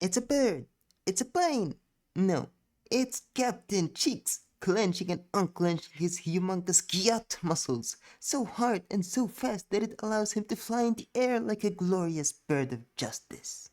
It's a bird. It's a plane. No, it's Captain Cheeks, clenching and unclenching his humongous gyat muscles so hard and so fast that it allows him to fly in the air like a glorious bird of justice.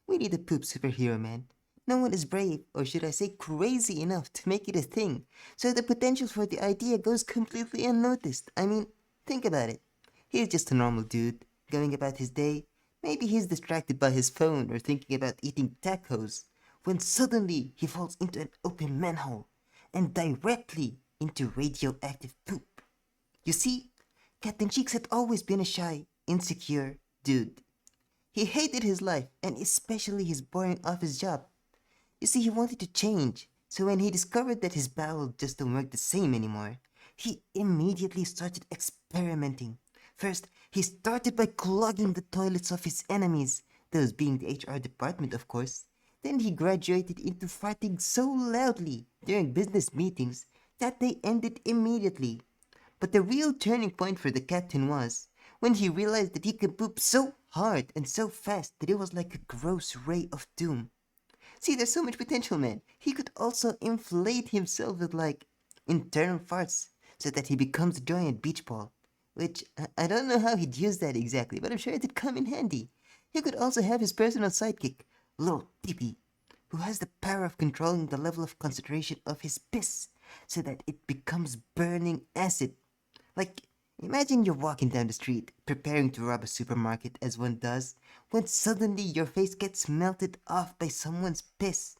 We need a poop superhero, man. No one is brave, or should I say crazy enough to make it a thing, so the potential for the idea goes completely unnoticed. I mean, think about it. He's just a normal dude, going about his day. Maybe he's distracted by his phone or thinking about eating tacos, when suddenly he falls into an open manhole and directly into radioactive poop. You see, Captain Cheeks had always been a shy, insecure dude. He hated his life, and especially his boring office job. You see, he wanted to change, so when he discovered that his bowel just don't work the same anymore, he immediately started experimenting. First, he started by clogging the toilets of his enemies, those being the HR department, of course. Then he graduated into farting so loudly during business meetings that they ended immediately. But the real turning point for the captain was when he realized that he could poop so hard and so fast that it was like a gross ray of doom. See, there's so much potential, man. He could also inflate himself with like internal farts so that he becomes a giant beach ball. Which I don't know how he'd use that exactly, but I'm sure it'd come in handy. He could also have his personal sidekick, Lil Peepee, who has the power of controlling the level of concentration of his piss so that it becomes burning acid. Like, imagine you're walking down the street, preparing to rob a supermarket as one does, when suddenly your face gets melted off by someone's piss.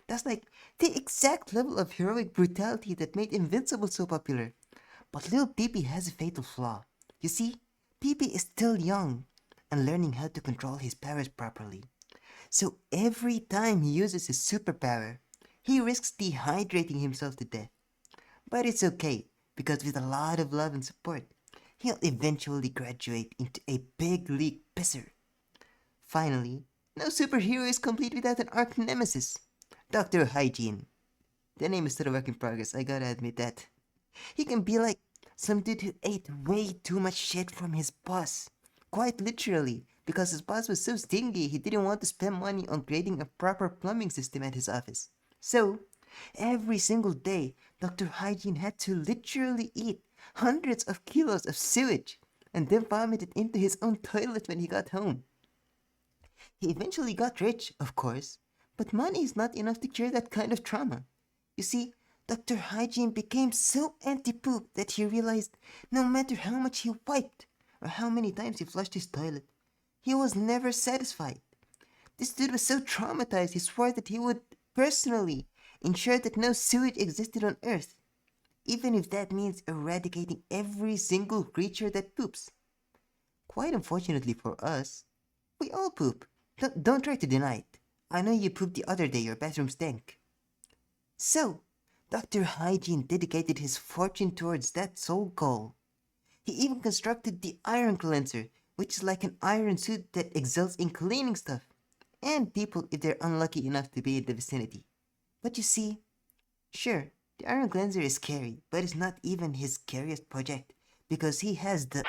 That's like the exact level of heroic brutality that made Invincible so popular. But little Peepee has a fatal flaw. You see, Peepee is still young and learning how to control his powers properly. So every time he uses his superpower, he risks dehydrating himself to death. But it's okay, because with a lot of love and support, he'll eventually graduate into a big league pisser. Finally, no superhero is complete without an arch nemesis. Dr. Hygiene. The name is still a work in progress, I gotta admit that. He can be like some dude who ate way too much shit from his boss. Quite literally, because his boss was so stingy he didn't want to spend money on creating a proper plumbing system at his office. So, every single day, Dr. Hygiene had to literally eat hundreds of kilos of sewage and then vomit it into his own toilet when he got home. He eventually got rich, of course, but money is not enough to cure that kind of trauma. You see, Dr. Hygiene became so anti poop that he realized no matter how much he wiped or how many times he flushed his toilet, he was never satisfied. This dude was so traumatized he swore that he would personally ensure that no sewage existed on Earth, even if that means eradicating every single creature that poops. Quite unfortunately for us, we all poop. Don't try to deny it. I know you pooped the other day, your bathroom stank. So, Dr. Hygiene dedicated his fortune towards that sole goal. He even constructed the Iron Cleanser, which is like an iron suit that excels in cleaning stuff, and people if they're unlucky enough to be in the vicinity. But you see, sure, the Iron Cleanser is scary, but it's not even his scariest project, because he has the